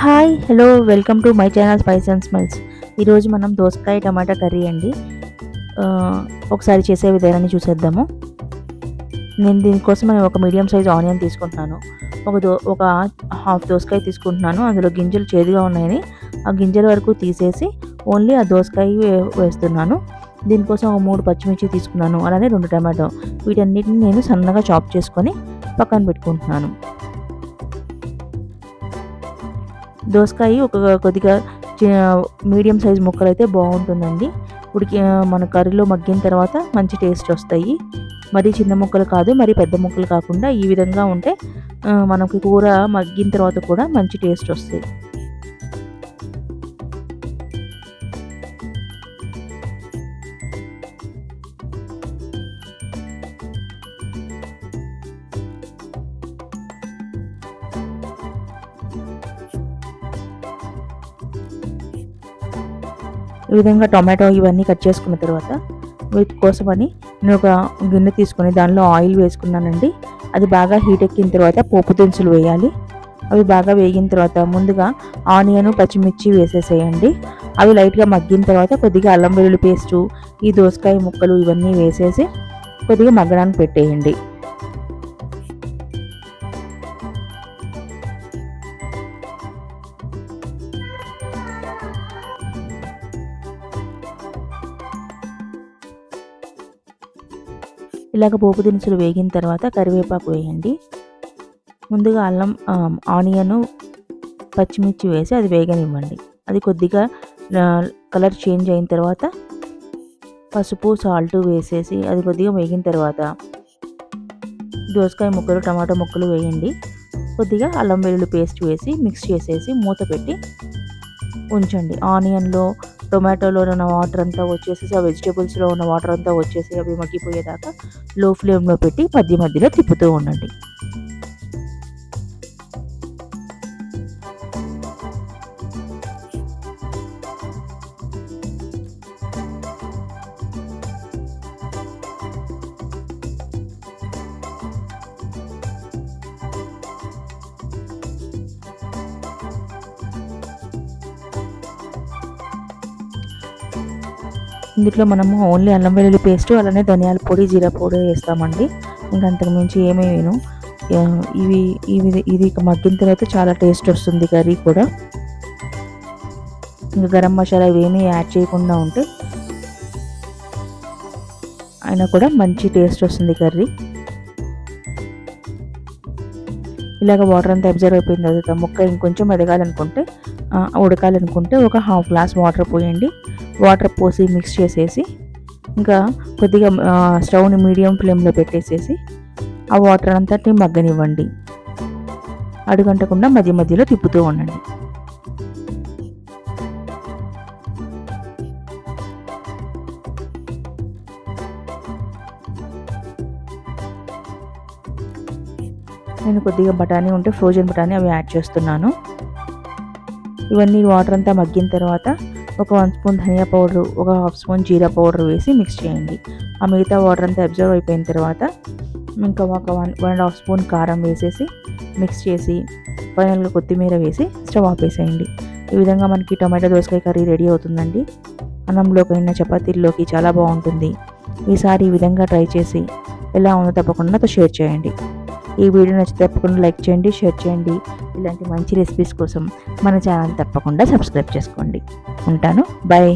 Hi hello welcome to my channel spice and smells. ఈరోజు మనం దోసకాయ టమాటా కర్రీ అండి. ఒకసారి చేసే విధానాన్ని చూసేద్దాము. నేను దీనికోసం ఒక మీడియం సైజ్ ఆనియన్ తీసుకుంటున్నాను. ఒక హాఫ్ దోసకాయ తీసుకుంటున్నాను. అందులో గింజలు చేదుగా ఉన్నాయని ఆ గింజల వరకు తీసేసి ఓన్లీ ఆ దోసకాయ వేస్తున్నాను. దీనికోసం ఒక 3 పచ్చిమిర్చి తీసుకున్నాను, అలానే 2 టమాటో. వీటన్నిటిని నేను సన్నగా చాప్ చేసుకొని పక్కన పెట్టుకుంటున్నాను. దోసకాయ కొద్దిగా మీడియం సైజ్ ముక్కలు అయితే బాగుంటుందండి. మన కర్రీలో మగ్గిన తర్వాత మంచి టేస్ట్ వస్తాయి. మరీ చిన్న ముక్కలు కాదు, మరీ పెద్ద ముక్కలు కాకుండా ఈ విధంగా ఉంటే మనకి కూర మగ్గిన తర్వాత కూడా మంచి టేస్ట్ వస్తాయి. ఈ విధంగా టొమాటో ఇవన్నీ కట్ చేసుకున్న తర్వాత వీటి కోసమని నేను ఒక గిన్నె తీసుకొని దానిలో ఆయిల్ వేసుకున్నానండి. అది బాగా హీట్ ఎక్కిన తర్వాత పోపు దినుసులు వేయాలి. అవి బాగా వేగిన తర్వాత ముందుగా ఆనియన్ పచ్చిమిర్చి వేసేసేయండి. అవి లైట్గా మగ్గిన తర్వాత కొద్దిగా అల్లం వెల్లుల్లి పేస్టు, ఈ దోసకాయ ముక్కలు ఇవన్నీ వేసేసి కొద్దిగా మగ్గడానికి పెట్టేయండి. ఇలాగ పోపు దినుసులు వేగిన తర్వాత కరివేపాకు వేయండి. ముందుగా ఆనియన్ పచ్చిమిర్చి వేసి అది వేగనివ్వండి. అది కొద్దిగా కలర్ చేంజ్ అయిన తర్వాత పసుపు సాల్ట్ వేసేసి అది కొద్దిగా వేగిన తర్వాత దోసకాయ ముక్కలు టమాటో ముక్కలు వేయండి. కొద్దిగా అల్లం వెల్లుల్లి పేస్ట్ వేసి మిక్స్ చేసేసి మూత పెట్టి ఉంచండి. ఆనియన్లో టొమాటోలో ఉన్న వాటర్ అంతా వచ్చేసేసి ఆ వెజిటేబుల్స్లో ఉన్న వాటర్ అంతా వచ్చేసి అవి మగ్గిపోయేదాకా లో ఫ్లేమ్లో పెట్టి మధ్యలో తిప్పుతూ ఉండండి. ఇందులో మనము ఓన్లీ అల్లం వెల్లుల్లి పేస్ట్, అలానే ధనియాల పొడి, జీరా పొడి వేస్తామండి. ఇంకా అంతకుమించి ఏమీ వేయను. ఇది మగ్గిన తర్వాత చాలా టేస్ట్ వస్తుంది కర్రీ కూడా. ఇంకా గరం మసాలా ఇవేమీ యాడ్ చేయకుండా ఉంటే అయినా కూడా మంచి టేస్ట్ వస్తుంది కర్రీ. ఇలాగ వాటర్ అంతా అబ్జర్వ్ అయిపోయిన తర్వాత ముక్క ఇంకొంచెం ఉడకాలనుకుంటే ఒక హాఫ్ గ్లాస్ వాటర్ పోయండి. వాటర్ పోసి మిక్స్ చేసేసి ఇంకా కొద్దిగా స్టవ్ని మీడియం ఫ్లేమ్లో పెట్టేసేసి ఆ వాటర్ అంతటిని మగ్గనివ్వండి. అడుగంటకుండా మధ్యలో తిప్పుతూ ఉండండి. నేను కొద్దిగా బఠానీ ఉంటే ఫ్రోజన్ బఠానీ అవి యాడ్ చేస్తున్నాను. ఇవన్నీ వాటర్ అంతా మగ్గిన తర్వాత ఒక 1 స్పూన్ ధనియా పౌడరు, ఒక హాఫ్ స్పూన్ జీరా పౌడర్ వేసి మిక్స్ చేయండి. ఆ మిగతా వాటర్ అంతా అబ్జర్వ్ అయిపోయిన తర్వాత ఇంకా ఒక 1.5 స్పూన్ కారం వేసేసి మిక్స్ చేసి ఫైనల్గా కొత్తిమీర వేసి స్టవ్ ఆపేసేయండి. ఈ విధంగా మనకి టమాటో దోసకాయ కర్రీ రెడీ అవుతుందండి. అన్నంలోకైనా చపాతీల్లోకి చాలా బాగుంటుంది. ఈసారి ఈ విధంగా ట్రై చేసి ఎలా ఉందో తప్పకుండా నాతో షేర్ చేయండి. ఈ వీడియో నచ్చితే తప్పకుండా లైక్ చేయండి, షేర్ చేయండి. ఇలాంటి మంచి రెసిపీస్ కోసం మన ఛానల్ తప్పకుండా సబ్స్క్రైబ్ చేసుకోండి. ఉంటాను, బాయ్.